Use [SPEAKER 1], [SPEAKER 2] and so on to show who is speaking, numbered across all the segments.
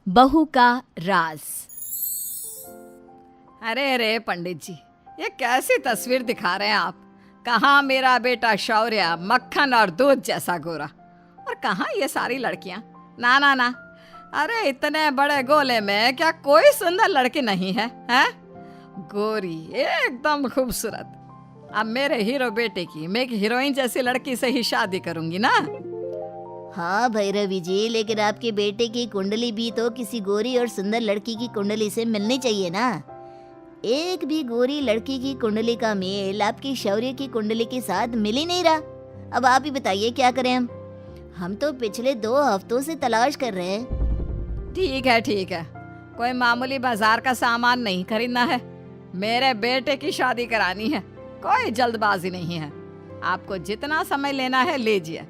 [SPEAKER 1] बहू का राज।
[SPEAKER 2] अरे अरे पंडित जी, ये कैसी तस्वीर दिखा रहे हैं आप। कहाँ मेरा बेटा शौर्य मक्खन और दूध जैसा गोरा, और कहाँ ये सारी लड़कियां। ना ना ना, अरे इतने बड़े गोले में क्या कोई सुंदर लड़की नहीं है, हैं? गोरी एकदम खूबसूरत। अब मेरे हीरो बेटे की मैं एक हीरोइन जैसी लड़की से ही शादी करूंगी ना।
[SPEAKER 3] हाँ भैरवी जी, लेकिन आपके बेटे की कुंडली भी तो किसी गोरी और सुंदर लड़की की कुंडली से मिलनी चाहिए ना। एक भी गोरी लड़की की कुंडली का मेल आपकी शौर्य की कुंडली के साथ मिल ही नहीं रहा। अब आप ही बताइए क्या करें हम तो पिछले 2 हफ्तों से तलाश कर रहे हैं।
[SPEAKER 2] ठीक है, कोई मामूली बाजार का सामान नहीं खरीदना है, मेरे बेटे की शादी करानी है। कोई जल्दबाजी नहीं है, आपको जितना समय लेना है लीजिए,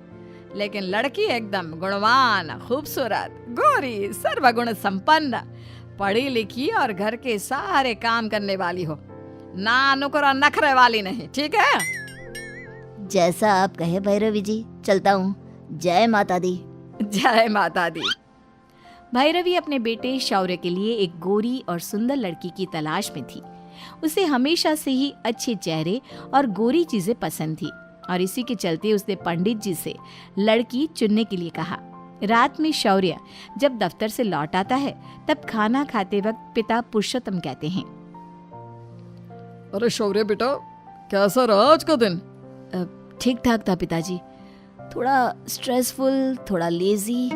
[SPEAKER 2] लेकिन लड़की एकदम गुणवान, खूबसूरत, गोरी, सर्वगुण संपन्न, पढ़ी लिखी और घर के सारे काम करने वाली हो, ना नुकर और नखरे वाली नहीं, ठीक है?
[SPEAKER 3] जैसा आप कहे भैरवी जी, चलता हूँ। जय माता दी।
[SPEAKER 2] जय माता दी।
[SPEAKER 1] भैरवी अपने बेटे शौर्य के लिए एक गोरी और सुंदर लड़की की तलाश में थी। उसे हमेशा से ही अच्छे चेहरे और गोरी चीजें पसंद थी, और इसी के चलते उसने पंडित जी से लड़की चुनने के लिए कहा। रात में शौर्य जब दफ्तर से लौट आता है तब खाना खाते वक्त पिता पुरुषोत्तम कहते हैं,
[SPEAKER 2] अरे शौर्य बेटा, कैसा रहा आज का दिन?
[SPEAKER 1] ठीक ठाक था पिताजी, थोड़ा स्ट्रेसफुल, थोड़ा लेजी।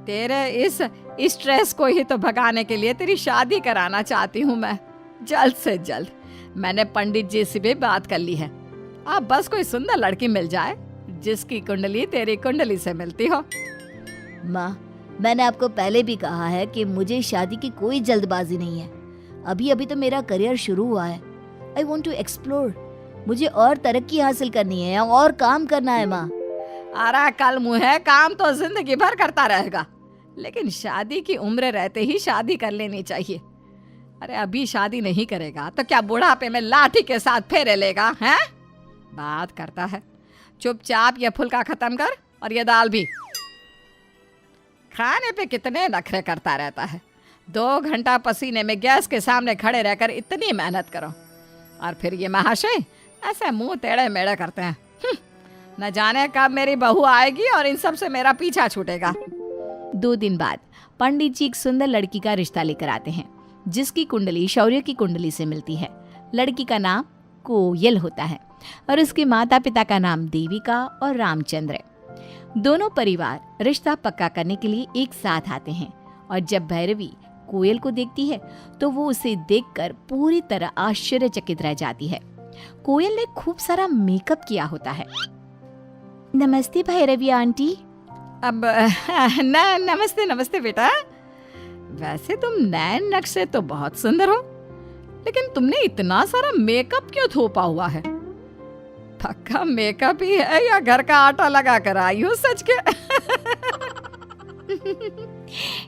[SPEAKER 2] तेरे इस स्ट्रेस को ही तो भगाने के लिए तेरी शादी कराना चाहती हूँ मैं, जल्द से जल्द। मैंने पंडित जी से भी बात कर ली है, अब बस कोई सुंदर लड़की मिल जाए जिसकी कुंडली तेरी कुंडली से मिलती हो।
[SPEAKER 3] माँ, मैंने आपको पहले भी कहा है कि मुझे शादी की कोई जल्दबाजी नहीं है। अभी अभी तो मेरा करियर शुरू हुआ है। I want to explore. मुझे और तरक्की हासिल करनी है और काम करना है माँ।
[SPEAKER 2] अरे कल मुँह काम तो जिंदगी भर करता रहेगा, लेकिन शादी की उम्र रहते ही शादी कर लेनी चाहिए। अरे अभी शादी नहीं करेगा तो क्या बुढ़ापे में लाठी के साथ फेरे लेगा, हैं? बात करता है। चुपचाप ये फुल्का खत्म कर, और ये दाल भी। खाने पे कितने नखरे करता रहता है। 2 घंटा पसीने में गैस के सामने खड़े रहकर इतनी मेहनत करो, और फिर ये महाशय ऐसे मुंह टेढ़े मेढ़े करते हैं। न जाने कब मेरी बहू आएगी और इन सब से मेरा पीछा छूटेगा।
[SPEAKER 1] 2 दिन बाद पंडित जी एक सुंदर लड़की का रिश्ता लेकर आते हैं, जिसकी कुंडली शौर्य की कुंडली से मिलती है। लड़की का नाम कोयल होता है और उसके माता पिता का नाम देविका और रामचंद्र। दोनों परिवार रिश्ता पक्का करने के लिए एक साथ आते हैं, और जब भैरवी कोयल को देखती है तो वो उसे देखकर पूरी तरह आश्चर्यचकित रह जाती है। कोयल ने खूब सारा मेकअप किया होता है। नमस्ते भैरवी आंटी।
[SPEAKER 2] अब नमस्ते नमस्ते बेटा। वैसे तुम नैन नक्श से तो बहुत सुंदर हो, लेकिन तुमने इतना सारा मेकअप क्यों थोपा हुआ है? पक्का मेकअप ही है या घर का आटा लगा कर आई हो सच के?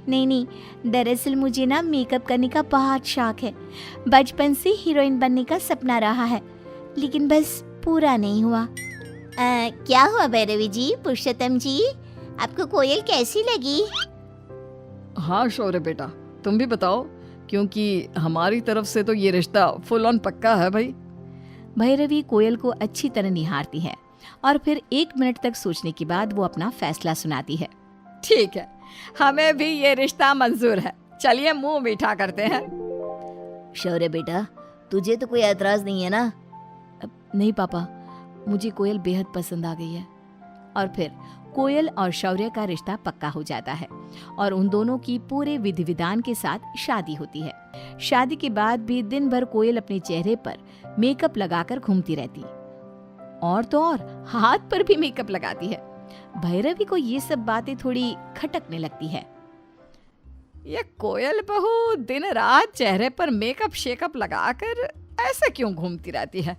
[SPEAKER 1] नहीं, दरअसल मुझे ना मेकअप करने का बहुत शौक है। बचपन से हीरोइन बनने का सपना रहा है, लेकिन बस पूरा नहीं हुआ।
[SPEAKER 3] क्या हुआ भैरवी जी, पुरुषोत्तम जी, आपको कोयल कैसी लगी?
[SPEAKER 2] हाँ शौर्य बेटा, तुम भी बताओ, क्योंकि हमारी तरफ से तो ये रिश्ता फुल ऑन पक्का है भाई।
[SPEAKER 1] भैरवी कोयल को अच्छी तरह निहारती है और फिर 1 मिनट तक सोचने के बाद वो अपना फैसला सुनाती है।
[SPEAKER 2] ठीक है, हमें भी ये रिश्ता मंजूर है। चलिए मुंह मीठा करते हैं।
[SPEAKER 3] शौर्य बेटा, तुझे तो कोई एतराज नहीं है ना?
[SPEAKER 1] नहीं पापा, मुझे कोयल बेहद पसंद आ गई है। और फिर कोयल और शौर्य का रिश्ता पक्का हो जाता है और उन दोनों की पूरे विधि विधान के साथ शादी होती है। शादी के बाद भी दिन भर कोयल अपने चेहरे पर मेकअप लगाकर घूमती रहती, और तो और हाथ पर भी मेकअप लगाती है। भैरवी को ये सब बातें थोड़ी खटकने लगती है।
[SPEAKER 2] ये कोयल बहू दिन रात चेहरे पर मेकअप शेकअप लगाकर ऐसे क्यों घूमती रहती है?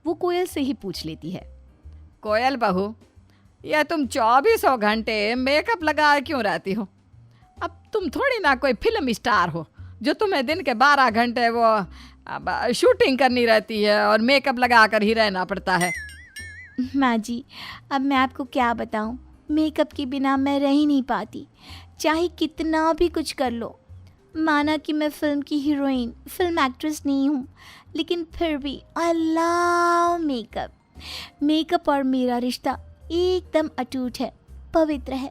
[SPEAKER 1] वो कोयल से ही पूछ लेती है।
[SPEAKER 2] कोयल बहू, या तुम 24 घंटे मेकअप लगाए क्यों रहती हो? अब तुम थोड़ी ना कोई फिल्म स्टार हो जो तुम्हें दिन के 12 घंटे वो शूटिंग करनी रहती है और मेकअप लगा कर ही रहना पड़ता है।
[SPEAKER 1] माँ जी, अब मैं आपको क्या बताऊं, मेकअप के बिना मैं रह ही नहीं पाती, चाहे कितना भी कुछ कर लो। माना कि मैं फिल्म की हीरोइन, फिल्म एक्ट्रेस नहीं हूँ, लेकिन फिर भी आई लव मेकअप। मेकअप और मेरा रिश्ता एकदम अटूट है, पवित्र है,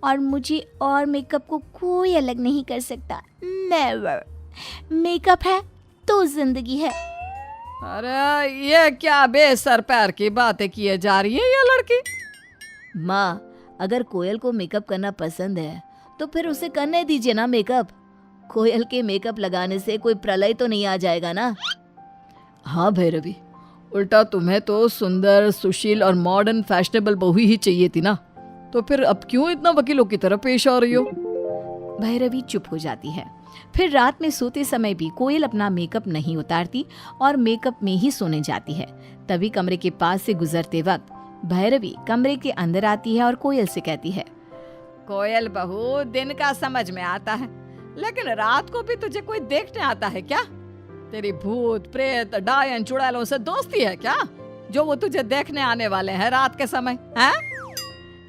[SPEAKER 1] और मुझे और मेकअप को कोई अलग नहीं कर सकता। नेवर। मेकअप है तो जिंदगी है।
[SPEAKER 2] अरे ये क्या बेसर पैर की बातें किए जा रही है ये लड़की।
[SPEAKER 3] माँ, अगर कोयल को मेकअप करना पसंद है तो फिर उसे करने दीजिए ना मेकअप। कोयल के मेकअप लगाने से कोई प्रलय तो नहीं आ जाएगा ना।
[SPEAKER 2] हाँ भैरवी, उल्टा तुम्हें तो सुंदर, सुशील और मॉडर्न फैशनेबल बहू ही चाहिए थी ना, तो फिर अब क्यों इतना वकीलों की तरह पेश आ रही हो।
[SPEAKER 1] भैरवी चुप हो जाती है। फिर रात में सोते समय भी कोयल अपना मेकअप नहीं उतारती और मेकअप में ही सोने जाती है। तभी कमरे के पास से गुजरते वक्त भैरवी कमरे के अंदर आती है और कोयल से कहती है,
[SPEAKER 2] कोयल बहू, दिन का समझ में आता है, लेकिन रात को भी तुझे कोई देखने आता है क्या? तेरी भूत प्रेत डायन चुड़ैलों से दोस्ती है क्या, जो वो तुझे देखने आने वाले हैं रात के समय? हैं?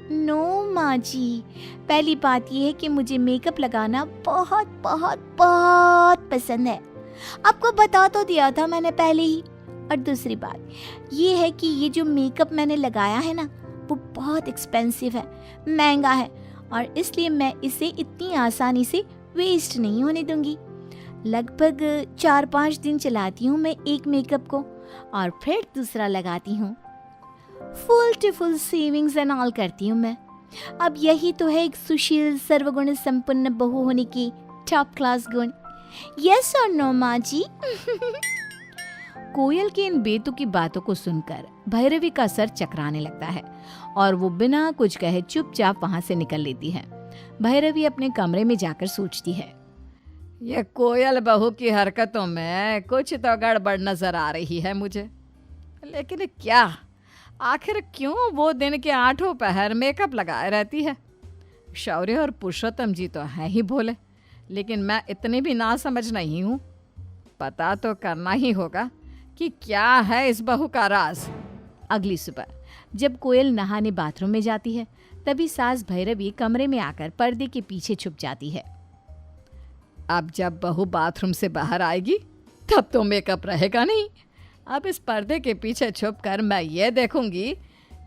[SPEAKER 1] नो माँ जी, पहली बात यह है कि मुझे मेकअप लगाना बहुत बहुत बहुत पसंद है। आपको बता तो दिया था मैंने पहले ही। और दूसरी बात ये है कि ये जो मेकअप मैंने लगाया है ना, वो बहुत एक्सपेंसिव है, महंगा है, और इसलिए मैं इसे इतनी आसानी से वेस्ट नहीं होने दूंगी। लगभग 4-5 दिन चलाती हूँ मैं एक मेकअप को, और फिर दूसरा लगाती हूँ। Full to full savings and all करती हूँ मैं। अब यही तो है एक सुशील सर्वगुण संपन्न बहू होने की टॉप क्लास गुण। यस और नो माँ जी? कोयल की इन बेतुकी बातों को सुनकर भैरवी का सर चकराने लगता है और वो बिना कुछ कहे चुपचाप वहां से निकल लेती है। भैरवी अपने कमरे में जाकर सोचती है,
[SPEAKER 2] ये कोयल बहू की हरकतों में कुछ तो गड़बड़ नजर आ रही है मुझे। लेकिन क्या, आखिर क्यों वो दिन के 8 पहर मेकअप लगाए रहती है? शौर्य और पुरुषोत्तम जी तो हैं ही भोले, लेकिन मैं इतनी भी ना समझ नहीं हूँ। पता तो करना ही होगा कि क्या है इस बहू का राज।
[SPEAKER 1] अगली सुबह जब कोयल नहाने बाथरूम में जाती है, तभी सास भैरवी कमरे में आकर पर्दे के पीछे छुप जाती है।
[SPEAKER 2] अब जब बहू बाथरूम से बाहर आएगी तब तो मेकअप रहेगा नहीं। अब इस पर्दे के पीछे छुपकर मैं ये देखूंगी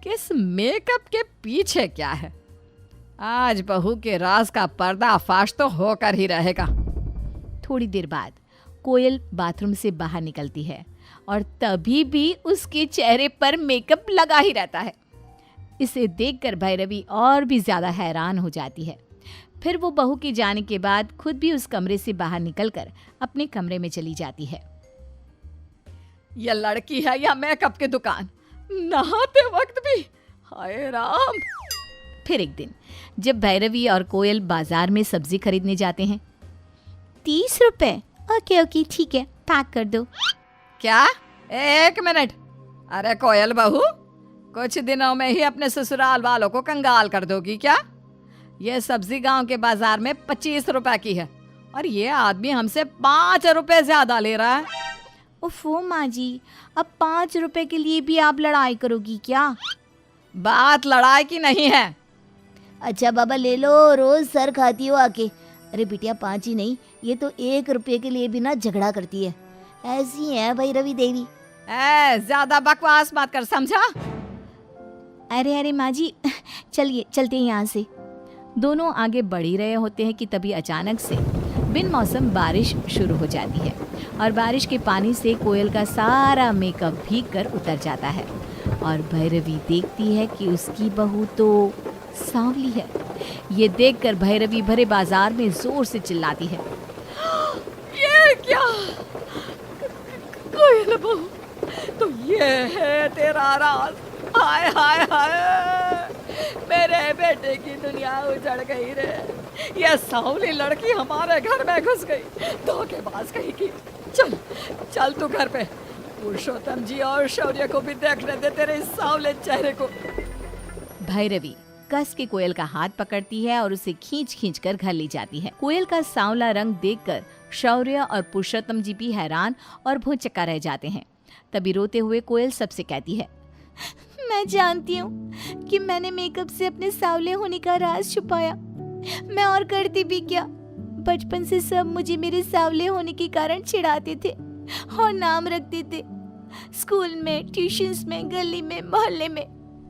[SPEAKER 2] कि इस मेकअप के पीछे क्या है। आज बहू के राज का पर्दाफाश तो होकर ही रहेगा।
[SPEAKER 1] थोड़ी देर बाद कोयल बाथरूम से बाहर निकलती है और तभी भी उसके चेहरे पर मेकअप लगा ही रहता है। इसे देखकर भैरवी और भी ज्यादा हैरान हो जाती है। फिर वो बहू के जाने के बाद खुद भी उस कमरे से बाहर निकलकर अपने कमरे में चली जाती है।
[SPEAKER 2] यह लड़की है या मेकअप की दुकान, नहाते वक्त भी, हाय राम।
[SPEAKER 1] फिर एक दिन जब भैरवी और कोयल बाजार में सब्जी खरीदने जाते हैं। 30 रुपए? ओके ओके ठीक है, पैक कर दो।
[SPEAKER 2] क्या? 1 मिनट। अरे कोयल बहू, कुछ दिनों में ही अपने ससुराल वालों को कंगाल कर दोगी क्या? ये सब्जी गांव के बाजार में 25 रुपए की है और ये आदमी हमसे 5 रुपए ज्यादा ले रहा है।
[SPEAKER 1] ओफो माँ जी, अब 5 रुपए के लिए भी आप लड़ाई करोगी क्या?
[SPEAKER 2] बात लड़ाई की नहीं है।
[SPEAKER 3] अच्छा बाबा ले लो, रोज सर खाती हो आके। अरे बिटिया 5 ही नहीं, ये तो 1 रुपये के लिए भी ना झगड़ा करती है। ऐसी है भैरवी देवी।
[SPEAKER 2] ज्यादा बकवास मत कर, समझा?
[SPEAKER 1] अरे अरे माँ जी, चलिए चलते हैं यहाँ से। दोनों आगे बढ़ ही रहे होते हैं कि तभी अचानक से बिन मौसम बारिश शुरू हो जाती है और बारिश के पानी से कोयल का सारा मेकअप भीग कर उतर जाता है और भैरवी देखती है कि उसकी बहू तो सांवली है। ये देखकर भैरवी भरे बाजार में जोर से चिल्लाती है,
[SPEAKER 2] ये क्या? कोयल बहू, तो ये है तेरा राज? हाय हाय हाय, मेरे बेटे की दुनिया उजड़ गई रे। ये सांवली लड़की हमारे घर में घुस गई, धोखेबाज कहीं की। चल चल तू घर पे, पुरुषोत्तम जी और शौर्य को भी देखने दे तेरे इस सांवले चेहरे को।
[SPEAKER 1] भैरवी कस के कोयल का हाथ पकड़ती है और उसे खींच खींच कर घर ले जाती है। कोयल का सांवला रंग देखकर शौर्य और पुरुषोत्तम जी भी हैरान और भौचक्का रह जाते हैं। तभी रोते हुए कोयल सबसे कहती है, मैं जानती हूँ कि मैंने मेकअप से अपने सांवले होने का राज छुपाया। मैं और करती भी क्या, बचपन से सब मुझे मेरे सांवले होने के कारण चिढ़ाते थे और नाम रखते थे। स्कूल में, ट्यूशंस में, गली में, मोहल्ले में,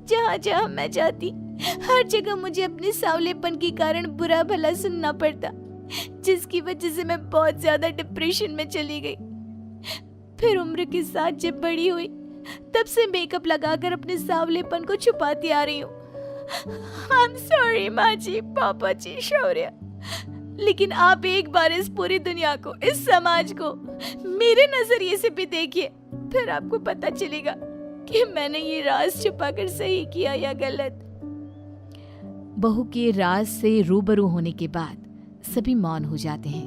[SPEAKER 1] जहाँ जहाँ मैं जाती हर जगह मुझे अपने सांवलेपन के कारण बुरा भला सुनना पड़ता, जिसकी वजह से मैं बहुत ज्यादा डिप्रेशन में चली गई। फिर उम्र के साथ जब बड़ी हुई तब से मेकअप लगाकर अपने सांवलेपन को छुपाती आ रही हूँ। आई एम सॉरी माँ जी, पापा जी, शौर्य, लेकिन आप एक बार इस पूरी दुनिया को, इस समाज को मेरे नजरिए से भी देखिए, फिर आपको पता चलेगा कि मैंने ये राज छुपाकर सही किया या गलत। बहू के राज से रूबरू होने के बाद सभी मौन हो जाते हैं।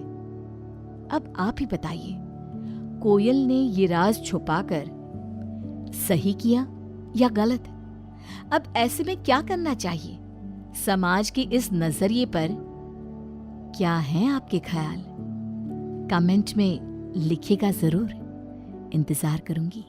[SPEAKER 1] अब आप ही बताइए, कोयल ने ये राज छुपाकर सही किया या गलत? अब ऐसे में क्या करना चाहिए? समाज के इस नजरिए पर क्या हैं आपके ख्याल? कमेंट में लिखिएगा जरूर, इंतजार करूंगी।